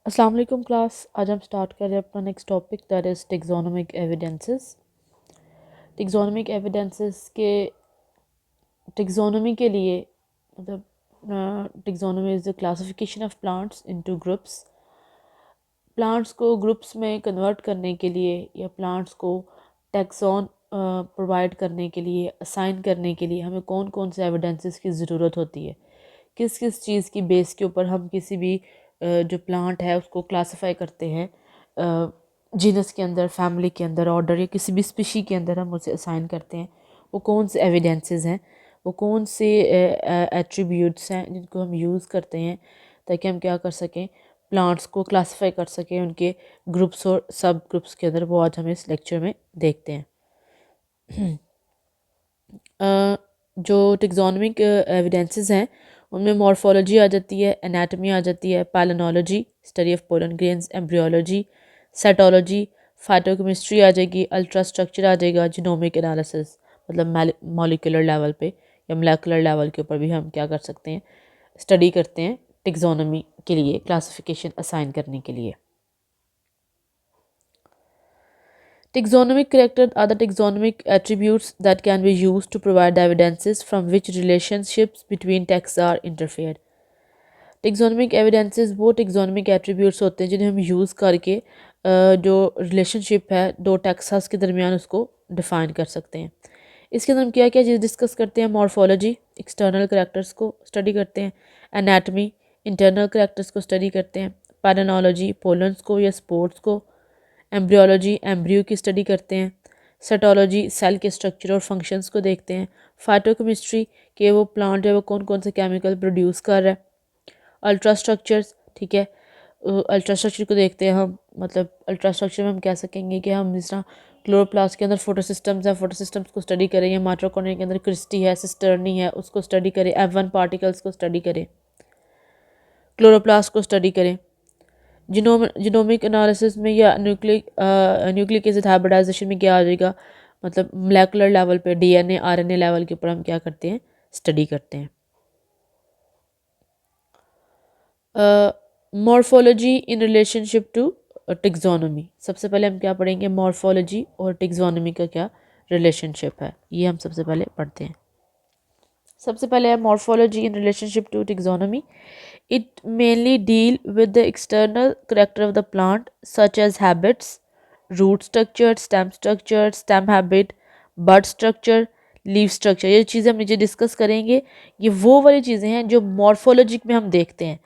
अस्सलाम वालेकुम क्लास। आज हम स्टार्ट कर रहे हैं अपना next topic, that is taxonomic evidences. Taxonomic evidences के टेक्सोनोमी के लिए मतलब taxonomy is the classification of plants into groups. Plants को ग्रुप्स में कन्वर्ट करने के लिए या प्लांट्स को टैक्सोन प्रोवाइड करने के लिए, असाइन करने के लिए हमें कौन कौन से एविडेंसेस की ज़रूरत होती है, किस किस चीज़ की बेस के ऊपर हम किसी भी जो प्लांट है उसको क्लासिफाई करते हैं, जीनस के अंदर, फैमिली के अंदर, ऑर्डर या किसी भी स्पीशी के अंदर हम उसे असाइन करते हैं। वो कौन से एविडेंसेस हैं, वो कौन से एट्रीब्यूट्स हैं जिनको हम यूज़ करते हैं ताकि हम क्या कर सकें, प्लांट्स को क्लासिफाई कर सकें उनके ग्रुप्स और सब ग्रुप्स के अंदर। वो आज हम इस लेक्चर में देखते हैं। जो टेक्सोनोमिक एविडेंसेस हैं उनमें मॉर्फोलॉजी आ जाती है, एनाटमी आ जाती है, palynology study of pollen grains, embryology, cytology, phytochemistry आ जाएगी, अल्ट्रा स्ट्रक्चर आ जाएगा, जीनोमिक एनालिसिस मतलब मॉलिक्यूलर लेवल पे या मोलेकुलर लेवल के ऊपर भी हम क्या कर सकते हैं, स्टडी करते हैं टेक्सोनोमी के लिए, क्लासिफिकेशन असाइन करने के लिए। Taxonomic characters are the taxonomic attributes that can be used to provide the evidences from which relationships between texts are interfered. Taxonomic evidences वो टेक्सोनमिक एट्रीब्यूट्स होते हैं जिन्हें हम यूज़ करके जो रिलेशनशिप है दो टेक्सास के दरमियान उसको डिफ़ाइन कर सकते हैं। इसके अंदर हम क्या क्या चीज़ डिस्कस करते हैं, मॉर्फोलॉजी एक्सटर्नल करैक्टर्स को स्टडी करते हैं, एनाटमी इंटरनल करैक्टर्स को स्टडी करते हैं, पैरानोलॉजी पोलन्स को या स्पोर्ट्स को, एम्ब्रियोलॉजी एम्ब्रियो की स्टडी करते हैं, साइटोलॉजी सेल के स्ट्रक्चर और फंक्शंस को देखते हैं, फाइटोकेमिस्ट्री के वो प्लांट है वो कौन कौन से केमिकल प्रोड्यूस कर रहा है, अल्ट्रा स्ट्रक्चर्स, ठीक है, अल्ट्रा स्ट्रक्चर को देखते हैं हम, मतलब अल्ट्रा स्ट्रक्चर में हम कह सकेंगे कि हम जिस तरह क्लोरोप्लास्ट के अंदर फोटोसिस्टम्स है, फोटोसिस्टम्स को स्टडी करें, या माइटोकॉन्ड्रिया के अंदर क्रिस्टी है, सिस्टर्नी है, उसको स्टडी करें, F1 पार्टिकल्स को स्टडी करें, क्लोरोप्लास्ट को स्टडी करें। जिनोमिक एनालिसिस में या न्यूक्लिक एसिड हाइब्रिडाइजेशन में क्या आ जाएगा, मतलब मोलेकुलर लेवल पे DNA RNA लेवल के ऊपर हम क्या करते हैं, स्टडी करते हैं। Morphology in relationship to taxonomy, सबसे पहले हम क्या पढ़ेंगे, मॉर्फोलॉजी और टेक्सोनोमी का क्या रिलेशनशिप है, ये हम सबसे पहले पढ़ते हैं। सबसे पहले है morphology in relationship to taxonomy. It mainly deal with the external character of the plant such as habits, root structure, stem habit, bud structure, leaf structure. ये चीज़ें हम नीचे डिस्कस करेंगे। ये वो वाली चीज़ें हैं जो मॉर्फोलॉजी में हम देखते हैं।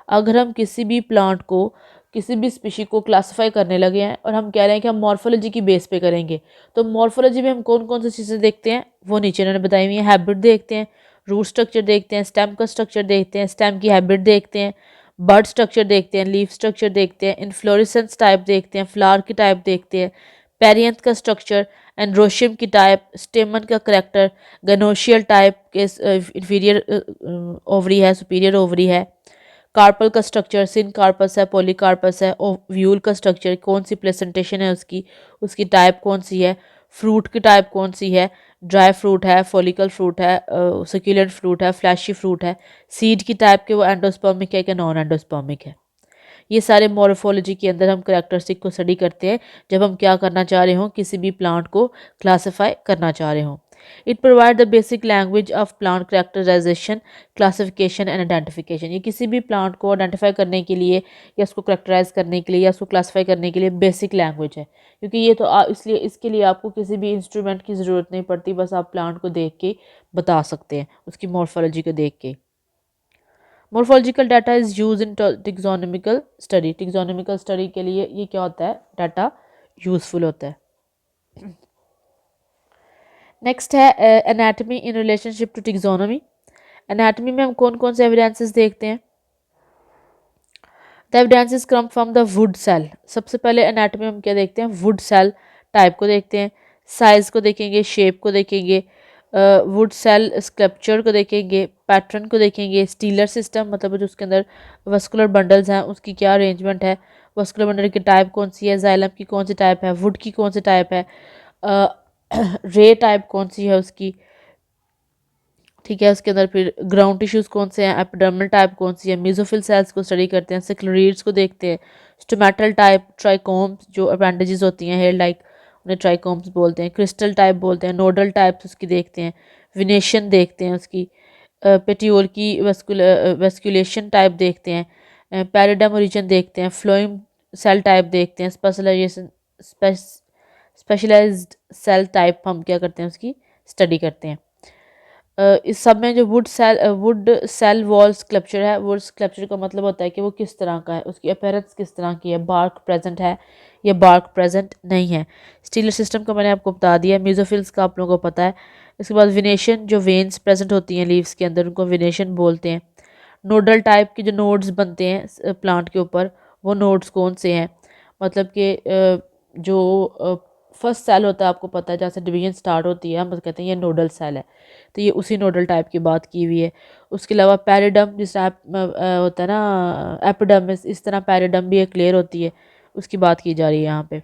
अगर हम किसी भी प्लांट को, किसी भी स्पीशी को क्लासिफाई करने लगे हैं और हम कह रहे हैं कि हम मॉर्फोलॉजी की बेस पे करेंगे, तो मॉर्फोलॉजी में हम कौन कौन सी चीज़ें देखते हैं वो नीचे इन्होंने बताई हुई है। हैबिट देखते हैं, रूट स्ट्रक्चर देखते हैं, स्टेम का स्ट्रक्चर देखते हैं, स्टेम की हैबिट देखते हैं, बर्ड स्ट्रक्चर देखते हैं, लीफ स्ट्रक्चर देखते हैं, इन्फ्लोरेसेंस टाइप देखते हैं, फ्लावर की टाइप देखते हैं, पेरियंथ का स्ट्रक्चर, एंड्रोशियम की टाइप, स्टेमन का करेक्टर, गनोशियल टाइप के इन्फीरियर ओवरी है, सुपीरियर ओवरी है, कार्पल का स्ट्रक्चर, सिन कार्पस है, पॉलीकार्पस है, ओव्यूल का स्ट्रक्चर, कौन सी प्लेसेंटेशन है उसकी, उसकी टाइप कौन सी है, फ्रूट की टाइप कौन सी है, ड्राई फ्रूट है, फॉलिकल फ्रूट है, सक्यूलेंट फ्रूट है, फ्लैशी फ्रूट है, सीड की टाइप के वो एंडोस्पर्मिक है कि नॉन एंडोस्पर्मिक है। ये सारे मॉर्फोलॉजी के अंदर हम करैक्टरिस्टिक को स्टडी करते हैं जब हम क्या करना चाह रहे हों, किसी भी प्लांट को क्लासिफाई करना चाह रहे हों। It provide the basic language of plant characterization, classification and identification. ये किसी भी प्लांट को आइडेंटिफाई करने के लिए या उसको करेक्टराइज करने के लिए या उसको क्लासिफाई करने के लिए बेसिक लैंग्वेज है, क्योंकि ये तो इसलिए इसके लिए आपको किसी भी इंस्ट्रूमेंट की ज़रूरत नहीं पड़ती, बस आप प्लांट को देख के बता सकते हैं, उसकी मॉर्फोलॉजी को देख के। Morphological data is use in taxonomical study. Taxonomical study के लिए ये क्या होता है, डाटा यूजफुल होता है। नेक्स्ट है anatomy in relationship to taxonomy. Anatomy में हम कौन कौन से एविडेंसेस देखते हैं, the evidences come from the wood cell. सबसे पहले एनाटमी में हम क्या देखते हैं, वुड सेल टाइप को देखते हैं, साइज को देखेंगे, शेप को देखेंगे, वुड सेल स्कल्पचर को देखेंगे, पैटर्न को देखेंगे, स्टीलर सिस्टम मतलब जो उसके अंदर वस्कुलर बंडल्स हैं उसकी क्या अरेंजमेंट है, वस्कुलर बंडल की टाइप कौन सी है, जाइलम की कौन सी टाइप है, वुड की कौन सी टाइप है, रे टाइप कौन सी है उसकी, ठीक है। उसके अंदर फिर ग्राउंड टिश्यूज़ कौन से हैं, एपिडर्मल टाइप कौन सी है, मेसोफिल सेल्स को स्टडी करते हैं, सेक्युलरीड्स को देखते हैं, स्टोमेटल टाइप, ट्राइकोम्स जो अपेंडेजेस होती हैं हेयर लाइक, उन्हें ट्राइकोम्स बोलते हैं, क्रिस्टल टाइप बोलते हैं, नोडल टाइप्स उसकी देखते हैं, विनेशन देखते हैं उसकी, पेटियोल की वेस्कुलेशन टाइप देखते हैं, पैरिडम ओरिजिन देखते हैं, फ्लोइम सेल टाइप देखते हैं, स्पेशलाइजेशन स्पेशलाइज्ड सेल टाइप हम क्या करते हैं उसकी स्टडी करते हैं। इस सब में जो वुड सेल वॉल स्कल्पचर है, वुड स्कल्पचर का मतलब होता है कि वो किस तरह का है, उसकी अपीयरेंस किस तरह की है, बार्क प्रेजेंट है या बार्क प्रेजेंट नहीं है। स्टीलर सिस्टम का मैंने आपको बता दिया, म्यूजोफिल्स का आप लोगों को पता है। इसके बाद विनेशन, जो वेन्स प्रेजेंट होती हैं लीव्स के अंदर उनको विनेशन बोलते हैं। नोडल टाइप के जो नोड्स बनते हैं प्लांट के ऊपर, वो नोड्स कौन से हैं, मतलब कि जो फर्स्ट सेल होता है आपको पता है, जहाँ से डिवीजन स्टार्ट होती है, हम कहते हैं ये नोडल सेल है, तो ये उसी नोडल टाइप की बात की हुई है। उसके अलावा पैरिडम, जिस तरह होता है ना एपिडर्मिस, इस तरह पैरिडम भी एक लेयर होती है, उसकी बात की जा रही है यहाँ पे।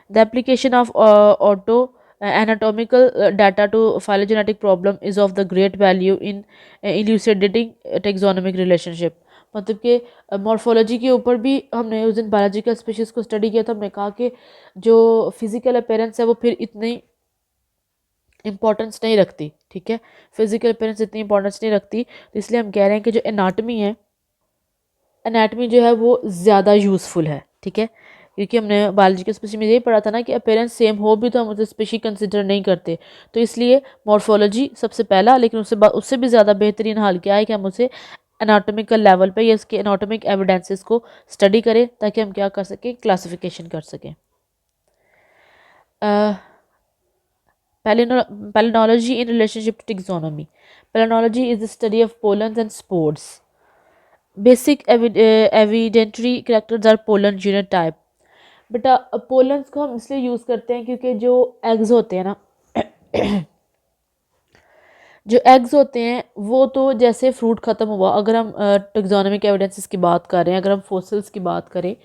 The application of auto anatomical data to phylogenetic problem is of the great value in elucidating taxonomic relationship। मतलब कि मॉर्फोलॉजी के ऊपर भी हमने उस दिन बायोलॉजिकल स्पीशीज़ को स्टडी किया, तो हमने कहा कि जो फिजिकल अपेयरेंस है वो फिर इतनी इंपॉर्टेंस नहीं रखती। ठीक है, फिजिकल अपेयरेंस इतनी इंपॉर्टेंस नहीं रखती, तो इसलिए हम कह रहे हैं कि जो एनाटमी है, एनाटमी जो है वो ज़्यादा यूज़फुल है। ठीक है, क्योंकि हमने बायोलॉजी के स्पेशी में यही पढ़ा था ना कि अपेयरेंस सेम हो भी तो हम उसे स्पेशी कंसिडर नहीं करते, तो इसलिए मॉर्फोलॉजी सबसे पहला, लेकिन उससे भी ज़्यादा बेहतरीन हाल क्या है कि हम उसे एनाटॉमिकल लेवल पे या उसके एनाटॉमिक एविडेंसेस को स्टडी करें, ताकि हम क्या कर सकें, क्लासिफिकेशन कर सकें। Palynology in relationship to taxonomy. Palynology is the study of pollens and spores. Basic evidentiary characters are pollen genotype. बेटा पोलन्स को हम इसलिए यूज़ करते हैं क्योंकि जो एग्स होते हैं ना जो एग्स होते हैं वो तो जैसे फ्रूट ख़त्म हुआ, अगर हम टैक्सोनॉमिक एविडेंसेस की बात कर रहे हैं, अगर हम फोसिल्स की बात करें,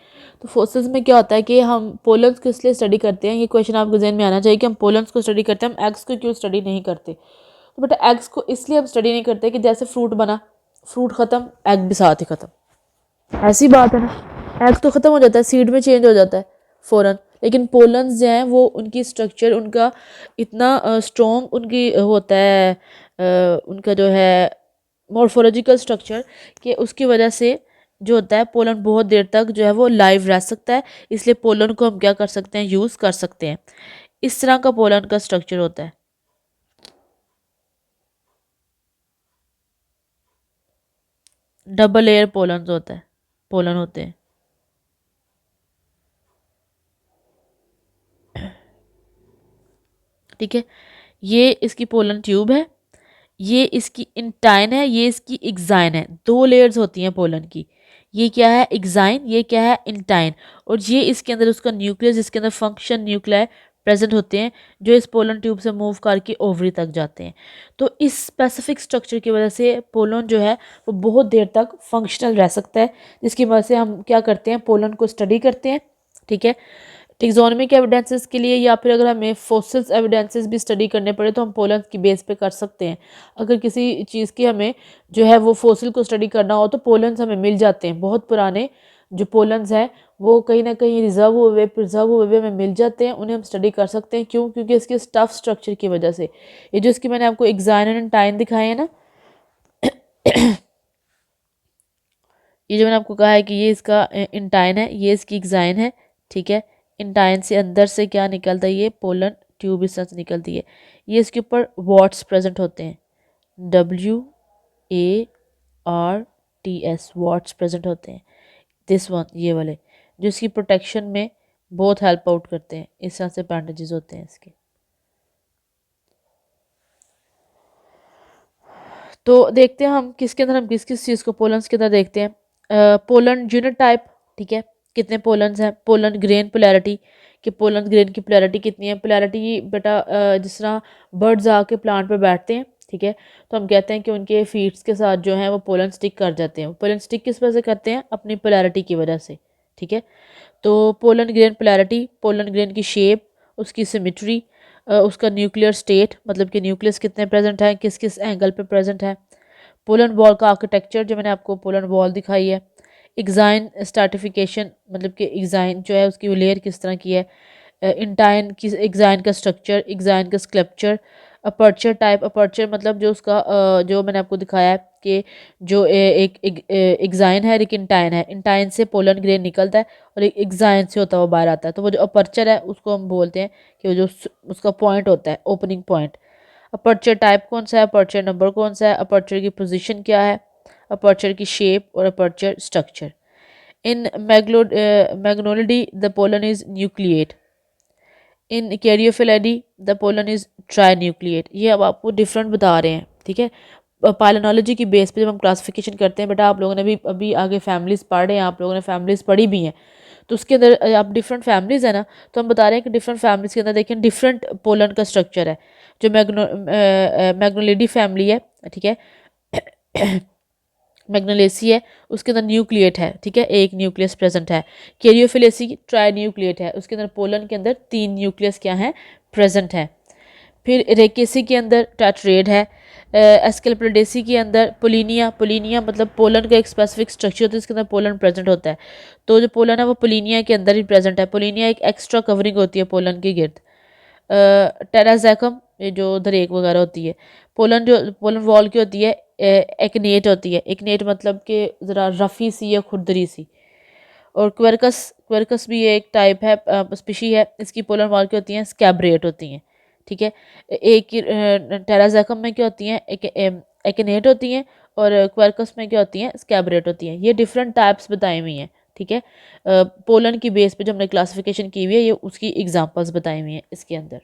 तो फोसिल्स में क्या होता है कि हम पोलन्स को इसलिए स्टडी करते हैं, ये क्वेश्चन आपके जहन में आना चाहिए कि हम पोलन्स को स्टडी करते हैं, हम एग्स को क्यों स्टडी नहीं करते। तो बेटा एग्स को इसलिए हम स्टडी नहीं करते कि जैसे फ्रूट बना, फ्रूट ख़त्म, एग भी साथ ही ख़त्म, ऐसी बात है ना, एग तो ख़त्म हो जाता है, सीड में चेंज हो जाता है फ़ौरन, लेकिन पोलन्स जो हैं वो उनकी स्ट्रक्चर उनका इतना स्ट्रॉन्ग उनकी होता है, उनका जो है मॉर्फोलॉजिकल स्ट्रक्चर, कि उसकी वजह से जो होता है पोलन बहुत देर तक जो है वो लाइव रह सकता है, इसलिए पोलन को हम क्या कर सकते हैं, यूज़ कर सकते हैं। इस तरह का पोलन का स्ट्रक्चर होता है। डबल लेयर पोलन होता है, पोलन होते हैं। ठीक है, ये इसकी पोलन ट्यूब है, ये इसकी इंटाइन है, ये इसकी एग्जाइन है, दो लेयर्स होती हैं पोलन की। ये क्या है, एग्जाइन, ये क्या है, इंटाइन, और ये इसके अंदर उसका न्यूक्लियस, जिसके अंदर फंक्शन न्यूक्लियाई प्रेजेंट होते हैं, जो इस पोलन ट्यूब से मूव करके ओवरी तक जाते हैं। तो इस स्पेसिफिक स्ट्रक्चर की वजह से पोलन जो है वो बहुत देर तक फंक्शनल रह सकता है, जिसकी वजह से हम क्या करते हैं, पोलन को स्टडी करते हैं। ठीक है, टेक्सोनोमिक एविडेंसेस के लिए या फिर अगर हमें फोसिल्स एविडेंसेस भी स्टडी करने पड़े तो हम पोलन्स की बेस पे कर सकते हैं। अगर किसी चीज़ की हमें जो है वो फोसिल को स्टडी करना हो तो पोलन्स हमें मिल जाते हैं, बहुत पुराने जो पोलन्स हैं वो कहीं ना कहीं प्रिजर्व हुए हमें मिल जाते हैं, उन्हें हम स्टडी कर सकते हैं। क्यों? क्योंकि इसके स्टफ स्ट्रक्चर की वजह से। ये जो इसकी मैंने आपको एग्जाइन एंड टाइन दिखाए हैं ना ये जो मैंने आपको कहा है कि ये इसका इंटाइन है, ये इसकी एग्जाइन है। ठीक है, इंटाइन से अंदर से क्या निकलता है, ये पोलन ट्यूब इस तरह से निकलती है, ये इसके ऊपर वॉट्स प्रेजेंट होते हैं, WARTS वॉट्स प्रेजेंट होते हैं। दिस वन, ये वाले जो इसकी प्रोटेक्शन में बहुत हेल्प आउट करते हैं, इस तरह से बैंडेजेस होते हैं इसके। तो देखते हैं हम किसके अंदर, हम किस किस चीज़ को पोलन्स के अंदर देखते हैं। पोलन जीनोटाइप, ठीक है, कितने पोलन्स हैं, पोलन ग्रेन पोलैरिटी, कि पोलन ग्रेन की पोलैरिटी कितनी है। पोलैरिटी बेटा जिस तरह बर्ड्स आके प्लांट पे बैठते हैं, ठीक है, तो हम कहते हैं कि उनके फीट्स के साथ जो है वो पोलन स्टिक कर जाते हैं। पोलन स्टिक किस वजह से करते हैं, अपनी पोलैरिटी की वजह से। ठीक है, तो pollen grain polarity, pollen grain की शेप, उसकी सिमेट्री, उसका न्यूक्लियर स्टेट, मतलब कि न्यूक्लियस कितने प्रेजेंट हैं, किस किस एंगल पे प्रेजेंट है। पोलन बॉल का आर्किटेक्चर, जो मैंने आपको पोलन बॉल दिखाई है। एग्जाइन स्ट्रैटिफिकेशन, मतलब कि एग्जाइन जो है उसकी लेयर किस तरह की है। इंटाइन की एग्जाइन का स्ट्रक्चर, एग्जाइन का स्कल्पचर। अपर्चर टाइप, अपर्चर मतलब जो उसका जो मैंने आपको दिखाया है कि जो एक एग्जाइन है, एक इंटाइन है। इंटाइन से पोलन ग्रेन निकलता है और एक एग्जाइन से होता हुआ बाहर आता है। तो वो जो अपर्चर है उसको हम बोलते हैं कि वो जो उसका पॉइंट होता है, ओपनिंग पॉइंट। अपर्चर टाइप कौन सा है, अपर्चर नंबर कौन सा है, अपर्चर की पोजीशन क्या है, अपर्चर की शेप और aperture structure. In magnoliidae the pollen is nucleate. In caryophyllidae the pollen is trinucleate. ये अब आपको डिफरेंट बता रहे हैं, ठीक है। पाइलोनोलॉजी की बेस पे जब हम क्लासिफिकेशन करते हैं, बेटा आप लोगों ने भी अभी आगे फैमिलीज़ पढ़े हैं, आप लोगों ने फैमिलीज़ पढ़ी भी हैं, तो उसके अंदर आप डिफरेंट फैमिलीज़ है ना, तो हम बता रहे हैं कि डिफरेंट फैमिलीज़ के अंदर देखें डिफरेंट पोलन का स्ट्रक्चर है। जो मैग्नोलिडी फैमिली है, ठीक है, मैग्नोलेसी है, उसके अंदर न्यूक्लिएट है, ठीक है, एक न्यूक्लियस प्रेजेंट है। कैरियोफिलेसी ट्राई न्यूक्लिएट है, उसके अंदर पोलन के अंदर 3 न्यूक्लियस क्या है, प्रेजेंट है। फिर रेकेसी के अंदर टेट्रेड है। एस्केलप्रोडेसी के अंदर पोलिनिया, पोलिनिया मतलब पोलन का एक स्पेसिफिक स्ट्रक्चर होता है, इसके अंदर पोलन प्रेजेंट होता है। तो जो पोलन है वो पोलिनिया के अंदर ही प्रेजेंट है। पोलिनिया एक एक्स्ट्रा कवरिंग होती है पोलन के गिर्द। टेराजैकम, ये जो दरेक वगैरह होती है। पोलन जो पोलन वॉल की होती है एकनेट होती है। एकनेट मतलब कि ज़रा रफ़ी सी या खुरदरी सी। और क्वेरकस, क्वेरकस भी ये एक टाइप है, स्पीशी है, इसकी पोलन वॉल की होती हैं स्कैब्रेट होती हैं, ठीक है। एक टेराजैकम में क्या होती हैं, एकनेट होती हैं, और क्वेरकस में क्या होती हैं, स्कैब्रेट होती हैं। ये डिफरेंट टाइप्स बताई हुई हैं, ठीक है। पोलन की बेस पे जो हमने क्लासिफिकेशन की हुई है, ये उसकी एग्जांपल्स बताई हुई हैं इसके अंदर।